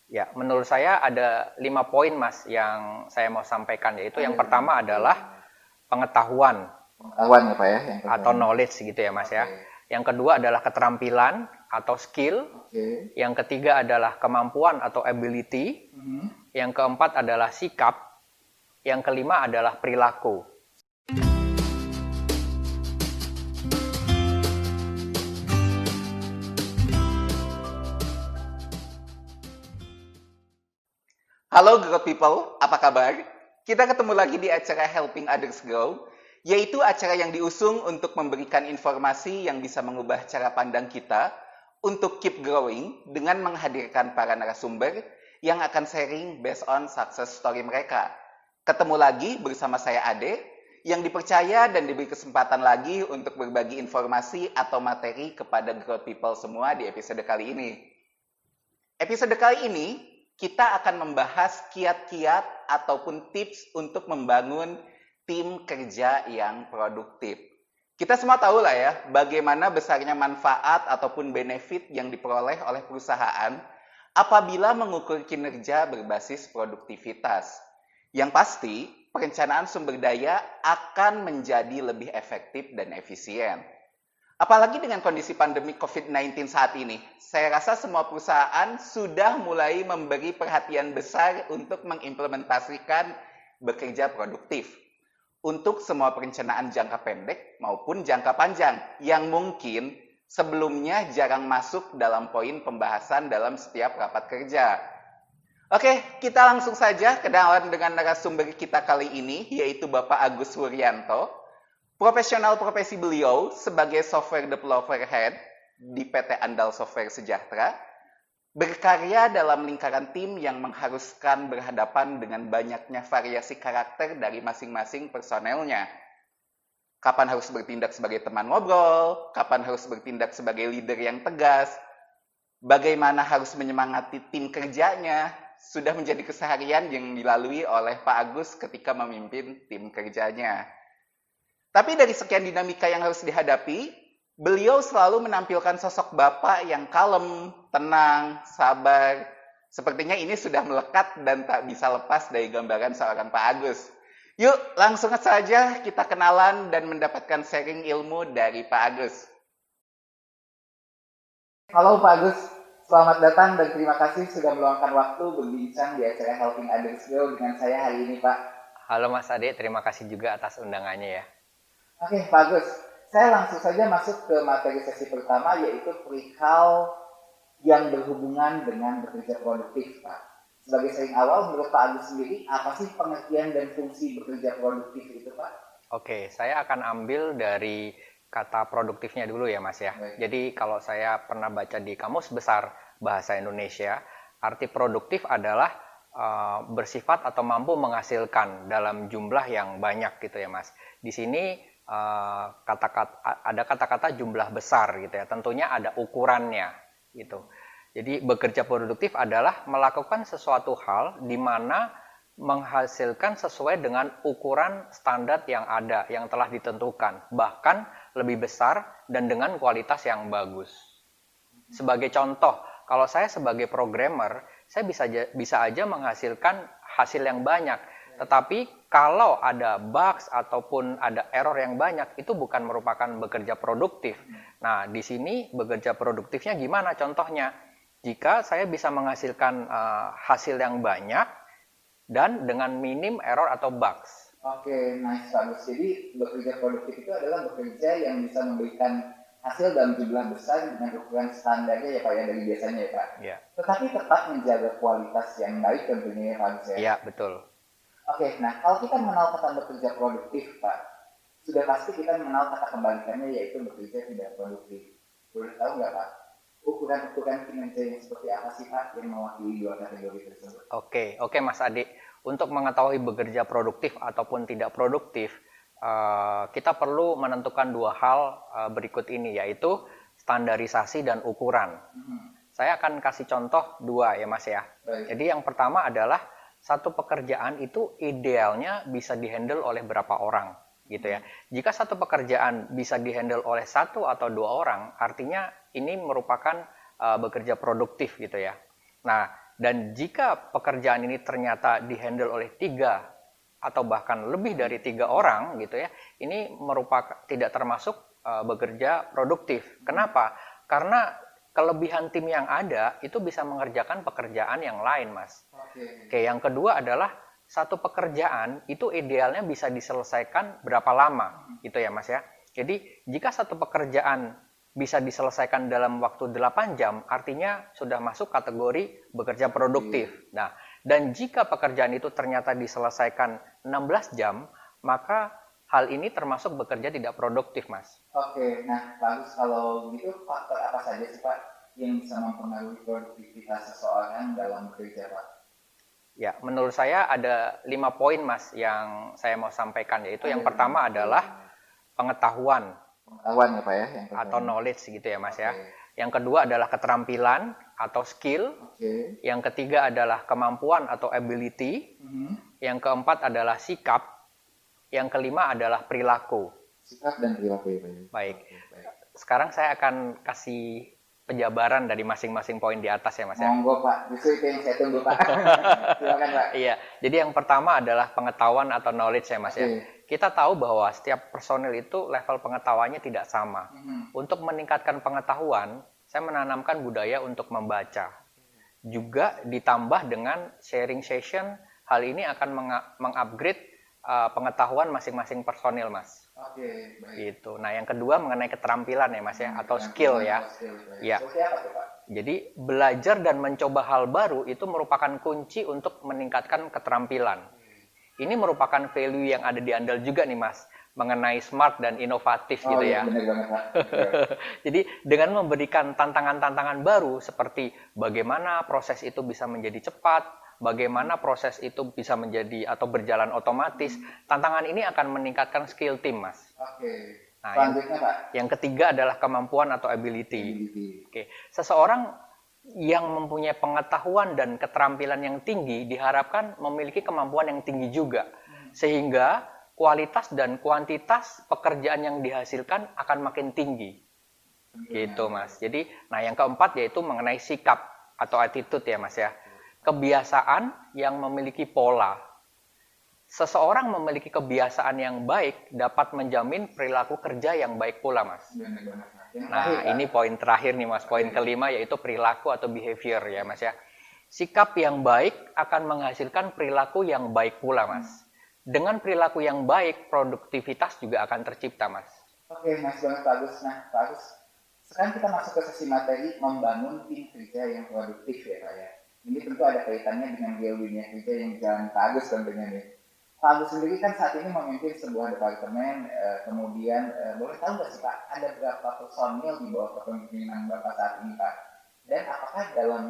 Ya, menurut saya ada 5 poin Mas yang saya mau sampaikan, yaitu yang pertama adalah pengetahuan Pengetahuan ya Pak ya yang atau pertama. knowledge gitu ya Mas Oke, ya. Yang kedua adalah keterampilan atau skill. oke. Yang ketiga adalah kemampuan atau ability. Mhm. Yang keempat adalah sikap. Yang kelima adalah perilaku. Halo Grow People, apa kabar? Kita ketemu lagi di acara Helping Others Grow, yaitu acara yang diusung untuk memberikan informasi yang bisa mengubah cara pandang kita untuk keep growing dengan menghadirkan para narasumber yang akan sharing based on success story mereka. Ketemu lagi bersama saya Ade, yang dipercaya dan diberi kesempatan lagi untuk berbagi informasi atau materi kepada Grow People semua di episode kali ini. Episode kali ini kita akan membahas kiat-kiat ataupun tips untuk membangun tim kerja yang produktif. Kita semua tahu lah ya, bagaimana besarnya manfaat ataupun benefit yang diperoleh oleh perusahaan apabila mengukur kinerja berbasis produktivitas. Yang pasti, perencanaan sumber daya akan menjadi lebih efektif dan efisien. Apalagi dengan kondisi pandemi COVID-19 saat ini, saya rasa semua perusahaan sudah mulai memberi perhatian besar untuk mengimplementasikan bekerja produktif untuk semua perencanaan jangka pendek maupun jangka panjang yang mungkin sebelumnya jarang masuk dalam poin pembahasan dalam setiap rapat kerja. Oke, kita langsung saja kenalan dengan narasumber kita kali ini, yaitu Bapak Agus Wuryanto. Profesional profesi beliau sebagai software developer head di PT Andal Software Sejahtera, berkarya dalam lingkaran tim yang mengharuskan berhadapan dengan banyaknya variasi karakter dari masing-masing personelnya. Kapan harus bertindak sebagai teman ngobrol, kapan harus bertindak sebagai leader yang tegas, bagaimana harus menyemangati tim kerjanya, sudah menjadi keseharian yang dilalui oleh Pak Agus ketika memimpin tim kerjanya. Tapi dari sekian dinamika yang harus dihadapi, beliau selalu menampilkan sosok bapak yang kalem, tenang, sabar. Sepertinya ini sudah melekat dan tak bisa lepas dari gambaran seorang Pak Agus. Yuk, langsung saja kita kenalan dan mendapatkan sharing ilmu dari Pak Agus. Halo Pak Agus, selamat datang dan terima kasih sudah meluangkan waktu berbincang di acara Helping Others Grow dengan saya hari ini Pak. Halo Mas Ade, terima kasih juga atas undangannya ya. Oke, Pak Agus. Saya langsung saja masuk ke materi sesi pertama, yaitu perihal yang berhubungan dengan bekerja produktif, Pak. Sebagai sering awal, menurut Pak Agus sendiri, apa sih pengertian dan fungsi bekerja produktif itu, Pak? Oke, saya akan ambil dari kata produktifnya dulu ya Mas ya. Baik. Jadi kalau saya pernah baca di Kamus Besar Bahasa Indonesia, arti produktif adalah bersifat atau mampu menghasilkan dalam jumlah yang banyak gitu ya Mas. Di sini ada kata-kata jumlah besar gitu ya, tentunya ada ukurannya gitu. Jadi bekerja produktif adalah melakukan sesuatu hal di mana menghasilkan sesuai dengan ukuran standar yang ada, yang telah ditentukan, bahkan lebih besar dan dengan kualitas yang bagus. Sebagai contoh, kalau saya sebagai programmer, saya bisa aja menghasilkan hasil yang banyak, tetapi kalau ada bugs ataupun ada error yang banyak, itu bukan merupakan bekerja produktif. Nah, di sini bekerja produktifnya gimana contohnya? Jika saya bisa menghasilkan hasil yang banyak dan dengan minim error atau bugs. Oke, nice bagus. Jadi bekerja produktif itu adalah bekerja yang bisa memberikan hasil dalam jumlah besar dengan ukuran standarnya ya Pak ya, dari biasanya ya Pak. Ya. Tetapi tetap menjaga kualitas yang baik tentunya ya Pak Agus ya. Iya, betul. Oke, nah kalau kita mengenal kata bekerja produktif, Pak, sudah pasti kita mengenal kata kebalikannya yaitu bekerja tidak produktif. Boleh tahu nggak Pak, ukuran-ukuran kinerja yang seperti apa sih Pak yang mewakili dua kategori tersebut? Oke Mas Adi. Untuk mengetahui bekerja produktif ataupun tidak produktif, kita perlu menentukan dua hal berikut ini, yaitu standarisasi dan ukuran. Saya akan kasih contoh dua ya Mas ya. Baik. Jadi yang pertama adalah satu pekerjaan itu idealnya bisa dihandle oleh berapa orang gitu ya. Jika satu pekerjaan bisa dihandle oleh satu atau dua orang, artinya ini merupakan bekerja produktif gitu ya. Nah, Dan jika pekerjaan ini ternyata dihandle oleh 3 atau bahkan lebih dari 3 orang gitu ya, ini merupakan tidak termasuk bekerja produktif. Kenapa? Karena kelebihan tim yang ada itu bisa mengerjakan pekerjaan yang lain, Mas. Oke, yang kedua adalah satu pekerjaan itu idealnya bisa diselesaikan berapa lama gitu ya, Mas ya. Jadi jika satu pekerjaan bisa diselesaikan dalam waktu 8 jam, artinya sudah masuk kategori bekerja produktif. Nah, dan jika pekerjaan itu ternyata diselesaikan 16 jam, maka hal ini termasuk bekerja tidak produktif, Mas. Oke, nah bagus. Kalau gitu faktor apa saja sih Pak yang bisa mempengaruhi produktivitas seseorang dalam bekerja, Pak? Ya, menurut saya ada 5 poin, Mas, yang saya mau sampaikan, yaitu yang pertama adalah pengetahuan. Pengetahuan ya Pak ya? Atau knowledge gitu ya, Mas ya. Yang kedua adalah keterampilan atau skill. Yang ketiga adalah kemampuan atau ability. Yang keempat adalah sikap. Yang kelima adalah perilaku. Sikap dan perilaku ya Pak. Baik. Sekarang saya akan kasih penjabaran dari masing-masing poin di atas ya, Mas ya. Monggo Pak, justru itu yang saya tunggu Pak. Silakan Pak. Iya, jadi yang pertama adalah pengetahuan atau knowledge ya, Mas ya. Kita tahu bahwa setiap personil itu level pengetahuannya tidak sama. Untuk meningkatkan pengetahuan, saya menanamkan budaya untuk membaca. Juga ditambah dengan sharing session, hal ini akan mengupgrade pengetahuan masing-masing personil, Mas. Oke, baik. Gitu. Nah, yang kedua mengenai keterampilan ya, Mas ya, atau skill ya. Ya. Jadi belajar dan mencoba hal baru itu merupakan kunci untuk meningkatkan keterampilan. Ini merupakan value yang ada di Andal juga nih, Mas, mengenai smart dan inovatif gitu ya. Benar banget, Pak. Jadi dengan memberikan tantangan-tantangan baru seperti bagaimana proses itu bisa menjadi cepat, bagaimana proses itu bisa menjadi atau berjalan otomatis, tantangan ini akan meningkatkan skill tim, Mas. Oke. Nah, selanjutnya, Pak. Yang ketiga adalah kemampuan atau ability. Oke. Seseorang yang mempunyai pengetahuan dan keterampilan yang tinggi diharapkan memiliki kemampuan yang tinggi juga. Sehingga kualitas dan kuantitas pekerjaan yang dihasilkan akan makin tinggi. Gitu, Mas. Jadi, nah yang keempat yaitu mengenai sikap atau attitude ya, Mas ya. Kebiasaan yang memiliki pola. Seseorang memiliki kebiasaan yang baik dapat menjamin perilaku kerja yang baik pula, Mas. Nah, ini poin terakhir nih, Mas. Poin kelima yaitu perilaku atau behavior ya, Mas ya. Sikap yang baik akan menghasilkan perilaku yang baik pula, Mas. Dengan perilaku yang baik, produktivitas juga akan tercipta, Mas. Oke, Mas banget, Pak Agus. Nah, Pak Agus, sekarang kita masuk ke sesi materi membangun tim kerja yang produktif ya, Pak ya. Ini tentu ada kaitannya dengan dunia kerja yang jalan Pak Agus tentunya nih. Pak Agus sendiri kan saat ini memimpin sebuah departemen, kemudian boleh tahu nggak sih Pak, ada berapa personil di bawah kepemimpinan Bapak saat ini Pak? Dan apakah dalam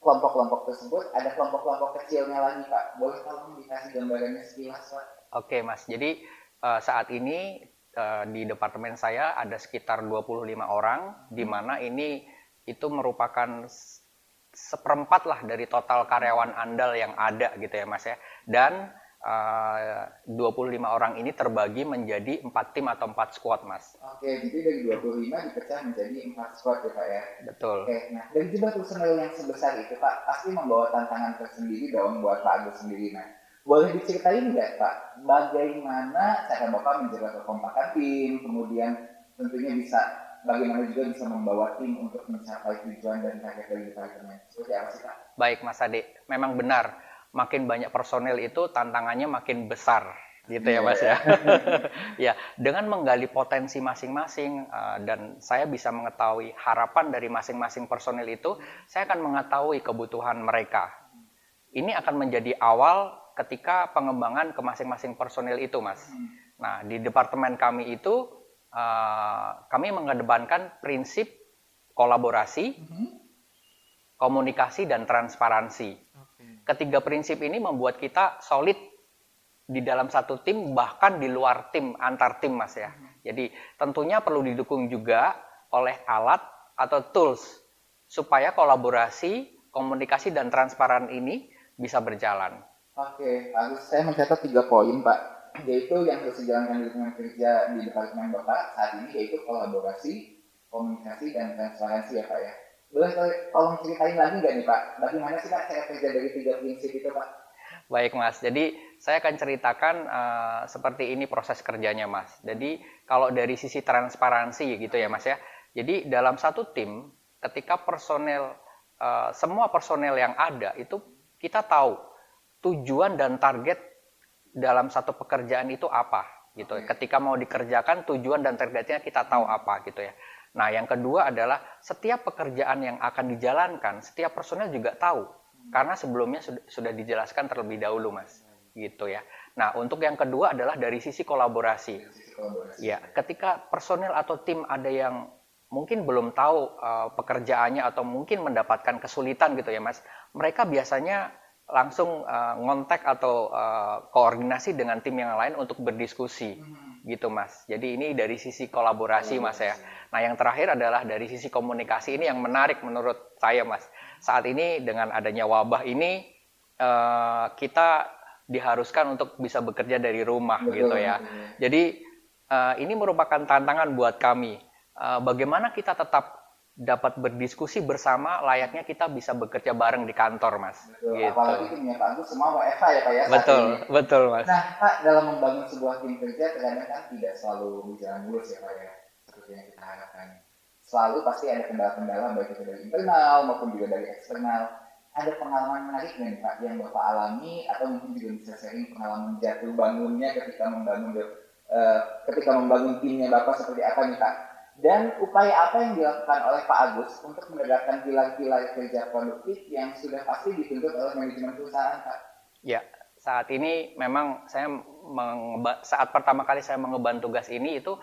kelompok-kelompok tersebut ada kelompok-kelompok kecilnya lagi Pak? Boleh tolong dikasih gambarannya sekilas Pak? Oke Mas, jadi saat ini di departemen saya ada sekitar 25 orang, di mana ini itu merupakan seperempat lah dari total karyawan andal yang ada gitu ya Mas ya. Dan 25 orang ini terbagi menjadi 4 tim atau 4 squad, Mas. Oke, jadi dari 25 dipecah menjadi 4 squad ya, Pak ya? Betul. Oke, nah dari jumlah personel yang sebesar itu, Pak, pasti membawa tantangan tersendiri dong buat Pak Agus sendiri. Nah, boleh diceritain nggak, Pak, bagaimana cara Bapak menjaga kekompakan tim, kemudian tentunya bagaimana juga bisa membawa tim untuk mencapai tujuan dan target dari departemen? Seperti apa sih, Pak? Baik, Mas Ade. Memang benar. Makin banyak personel itu tantangannya makin besar gitu ya Mas ya. Ya, dengan menggali potensi masing-masing dan saya bisa mengetahui harapan dari masing-masing personel itu, saya akan mengetahui kebutuhan mereka. Ini akan menjadi awal ketika pengembangan ke masing-masing personel itu, Mas. Nah, di departemen kami itu kami mengedepankan prinsip kolaborasi, komunikasi dan transparansi. Ketiga prinsip ini membuat kita solid di dalam satu tim, bahkan di luar tim, antar tim Mas ya. Jadi tentunya perlu didukung juga oleh alat atau tools supaya kolaborasi, komunikasi dan transparan ini bisa berjalan. Oke, Agus, saya mencatat 3 poin Pak, yaitu yang harus dijalankan di lingkungan kerja di departemen Bapak saat ini, yaitu kolaborasi, komunikasi dan transparansi ya Pak ya. Boleh tolong ceritain lagi nggak nih Pak? Bagaimana sih Pak cara kerja dari 3 prinsip itu Pak? Baik Mas, jadi saya akan ceritakan seperti ini proses kerjanya Mas. Jadi kalau dari sisi transparansi gitu ya Mas ya. Jadi dalam satu tim, ketika semua personel yang ada itu kita tahu tujuan dan target dalam satu pekerjaan itu apa gitu. Ketika mau dikerjakan tujuan dan targetnya kita tahu apa gitu ya. Nah, yang kedua adalah setiap pekerjaan yang akan dijalankan, setiap personel juga tahu. Karena sebelumnya sudah dijelaskan terlebih dahulu, Mas. Gitu ya. Nah, untuk yang kedua adalah dari sisi kolaborasi. Ya, ketika personel atau tim ada yang mungkin belum tahu pekerjaannya atau mungkin mendapatkan kesulitan gitu ya, Mas. Mereka biasanya langsung ngontek atau koordinasi dengan tim yang lain untuk berdiskusi gitu Mas. Jadi ini dari sisi kolaborasi Mas ya. Nah yang terakhir adalah dari sisi komunikasi, ini yang menarik menurut saya Mas. Saat ini dengan adanya wabah ini kita diharuskan untuk bisa bekerja dari rumah gitu ya. Jadi ini merupakan tantangan buat kami. Bagaimana kita tetap dapat berdiskusi bersama layaknya kita bisa bekerja bareng di kantor, Mas. Betul. Gitu. Apalagi timnya Pak Agus semua WFH ya Pak ya. Betul, betul Mas. Nah Pak, dalam membangun sebuah tim kerja terkadang kan tidak selalu berjalan mulus ya Pak ya, seperti yang kita harapkan. Selalu pasti ada kendala-kendala baik itu dari internal maupun juga dari eksternal. Ada pengalaman menarik nih Pak yang Bapak alami atau mungkin juga bisa sharing pengalaman jatuh bangunnya ketika membangun timnya Bapak seperti apa nih Pak? Dan upaya apa yang dilakukan oleh Pak Agus untuk menegakkan pilar-pilar kerja produktif yang sudah pasti dituntut oleh manajemen perusahaan, Pak? Ya, saat ini memang saat pertama kali saya mengemban tugas ini itu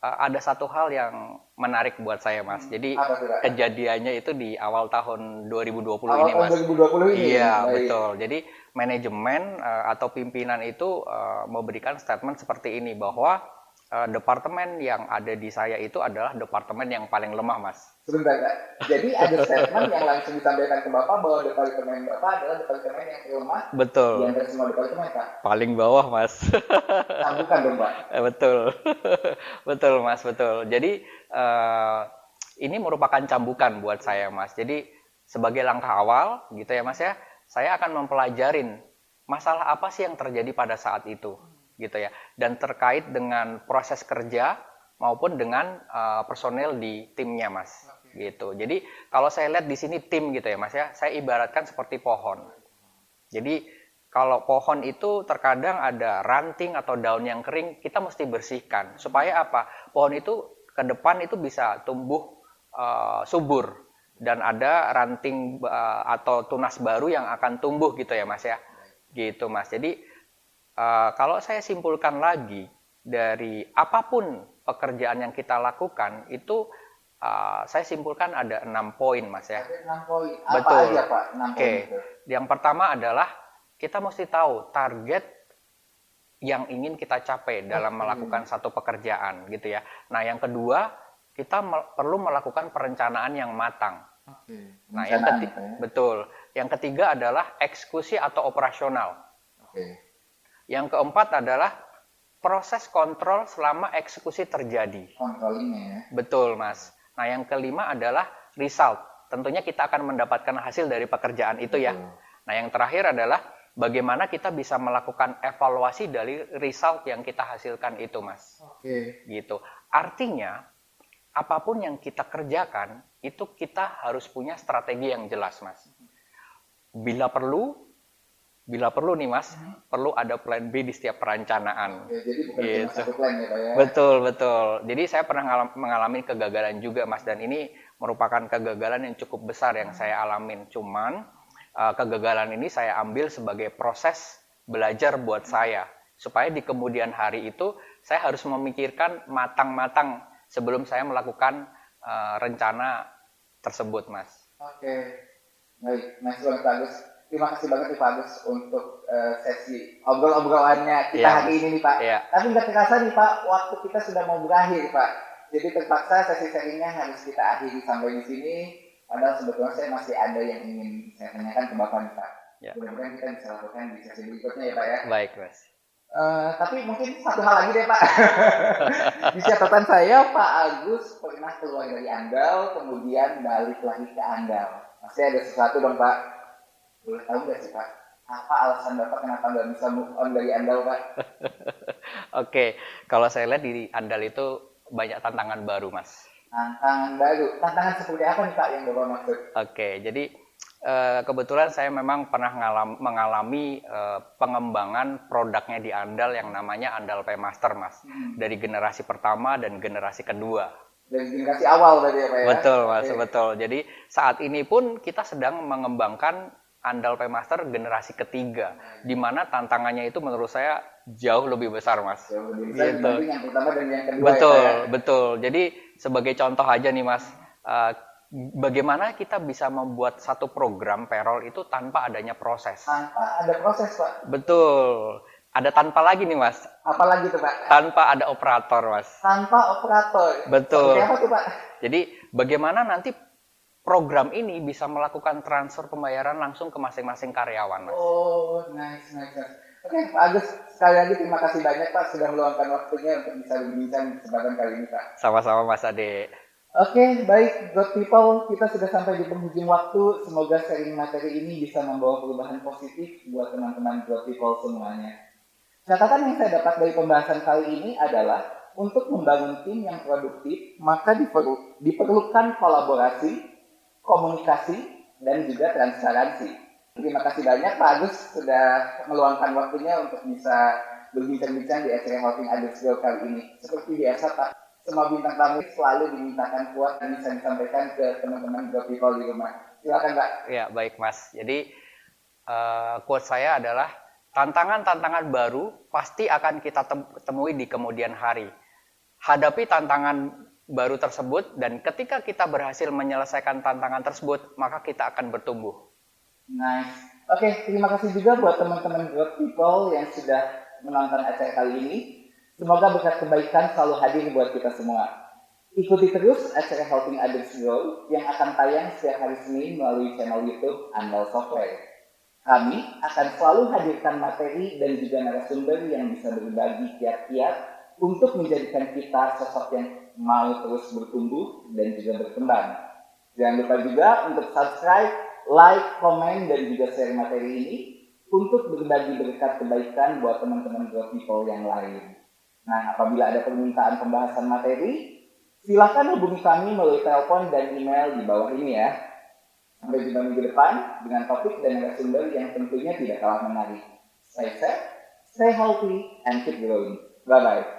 ada satu hal yang menarik buat saya, Mas. Jadi kejadiannya itu di awal tahun 2020 ini, Mas. Awal tahun 2020 ini? Iya, betul. Jadi manajemen atau pimpinan itu memberikan statement seperti ini bahwa departemen yang ada di saya itu adalah departemen yang paling lemah, Mas. Sebentar, Kak. Jadi ada statement yang langsung disampaikan ke Bapak bahwa departemen Bapak adalah departemen yang lemah. Betul. Di antara semua departemen, Pak. Paling bawah, Mas. Cambukan dong, Pak. Betul. Betul, Mas, betul. Jadi ini merupakan cambukan buat saya, Mas. Jadi sebagai langkah awal gitu ya, Mas ya, saya akan mempelajarin masalah apa sih yang terjadi pada saat itu. Gitu ya, dan terkait dengan proses kerja maupun dengan personel di timnya, Mas. Gitu. Jadi kalau saya lihat di sini tim gitu ya, Mas ya, saya ibaratkan seperti pohon. Jadi kalau pohon itu terkadang ada ranting atau daun yang kering, kita mesti bersihkan supaya apa? Pohon itu ke depan itu bisa tumbuh subur dan ada ranting atau tunas baru yang akan tumbuh gitu ya, Mas ya. Gitu, Mas. Jadi kalau saya simpulkan lagi dari apapun pekerjaan yang kita lakukan itu saya simpulkan ada 6 poin, Mas ya. 6 poin. Apa Betul. aja Pak 6 poin itu? Yang pertama adalah kita mesti tahu target yang ingin kita capai dalam melakukan satu pekerjaan gitu ya. Nah, yang kedua kita perlu melakukan perencanaan yang matang. Nah, betul. Yang ketiga adalah eksekusi atau operasional. Yang keempat adalah proses kontrol selama eksekusi terjadi. Kontrolnya ya. Betul, Mas. Nah, yang kelima adalah result. Tentunya kita akan mendapatkan hasil dari pekerjaan itu ya. Nah, yang terakhir adalah bagaimana kita bisa melakukan evaluasi dari result yang kita hasilkan itu, Mas. Gitu. Artinya, apapun yang kita kerjakan, itu kita harus punya strategi yang jelas, Mas. Bila perlu nih Mas, perlu ada plan B di setiap perencanaan. Jadi bukan cuma satu plan ya Pak ya? Betul. Jadi saya pernah mengalami kegagalan juga Mas, dan ini merupakan kegagalan yang cukup besar yang saya alamin. Cuman kegagalan ini saya ambil sebagai proses belajar buat saya. Supaya di kemudian hari itu saya harus memikirkan matang-matang sebelum saya melakukan rencana tersebut, Mas. Baik, Mas Bagus. Terima kasih banget nih Pak Agus untuk sesi obrol-obrolannya kita hari ini nih Pak. Tapi nggak terasa nih Pak, waktu kita sudah mau berakhir Pak. Jadi terpaksa sesi sharingnya harus kita akhiri sampai di sini. Padahal sebetulnya saya masih ada yang ingin saya tanyakan ke Bapak nih Pak. Mudah-mudahan kita bisa lakukan di sesi berikutnya ya Pak ya. Baik Mas. Tapi mungkin satu hal lagi deh Pak. Di catatan saya Pak Agus pernah keluar dari Andal, kemudian balik lagi ke Andal. Masih ada sesuatu dong Pak? Boleh tahu nggak sih Pak? Apa alasan Bapak kenapa nggak bisa move on dari Andal Pak? Oke, kalau saya lihat di Andal itu banyak tantangan baru, Mas. Tantangan baru. Tantangan seperti apa nih Pak yang Bapak maksud? Oke, jadi kebetulan saya memang pernah mengalami pengembangan produknya di Andal yang namanya Andal Paymaster, Mas. Dari generasi pertama dan generasi kedua. Dari generasi awal tadi ya Pak ya? Betul, Mas, betul. Jadi saat ini pun kita sedang mengembangkan Andal Paymaster generasi ketiga, di mana tantangannya itu menurut saya jauh lebih besar, Mas. Jauh lebih besar Gitu. dibanding yang pertama dan yang kedua Betul, ya Pak ya? betul. Jadi sebagai contoh aja nih, Mas, bagaimana kita bisa membuat satu program payroll itu tanpa adanya proses? Tanpa ada proses Pak. Betul. Ada tanpa lagi nih, Mas. Apalagi tuh Pak? Tanpa ada operator, Mas. Tanpa operator. Betul. Seperti apa tuh Pak? Jadi bagaimana nanti program ini bisa melakukan transfer pembayaran langsung ke masing-masing karyawan, Mas. Oh, nice. Oke, Pak Agus, sekali lagi terima kasih banyak Pak sudah meluangkan waktunya untuk bisa berbincang di kesempatan kali ini Pak. Sama-sama, Mas Ade. Oke, baik, God People, kita sudah sampai di penghujung waktu. Semoga sharing materi ini bisa membawa perubahan positif buat teman-teman God People semuanya. Catatan yang saya dapat dari pembahasan kali ini adalah untuk membangun tim yang produktif, maka diperlukan kolaborasi, komunikasi, dan juga transparansi. Terima kasih banyak Pak Agus sudah meluangkan waktunya untuk bisa berbincang-bincang di acara Helping Others Grow kali ini. Seperti biasa Pak, semua bintang tamu selalu dimintakan kuat dan bisa disampaikan ke teman-teman Grow People di rumah. Silakan Pak. Ya, baik Mas. Jadi quote saya adalah tantangan-tantangan baru pasti akan kita temui di kemudian hari. Hadapi tantangan baru tersebut dan ketika kita berhasil menyelesaikan tantangan tersebut, maka kita akan bertumbuh. Nice. Oke, terima kasih juga buat teman-teman God People yang sudah menonton acara kali ini. Semoga berkat kebaikan selalu hadir buat kita semua. Ikuti terus acara Helping Others Grow yang akan tayang setiap hari Senin melalui channel YouTube Andal Software. Kami akan selalu hadirkan materi dan juga narasumber yang bisa berbagi kiat-kiat untuk menjadikan kita sosok yang mau terus bertumbuh dan juga berkembang. Jangan lupa juga untuk subscribe, like, komen, dan juga share materi ini untuk berbagi berkat kebaikan buat teman-teman Grow People yang lain. Nah, apabila ada permintaan pembahasan materi, silakan hubungi kami melalui telepon dan email di bawah ini ya. Sampai jumpa minggu depan dengan topik dan narasumber yang tentunya tidak kalah menarik. Stay safe, stay healthy, and keep growing. Bye-bye.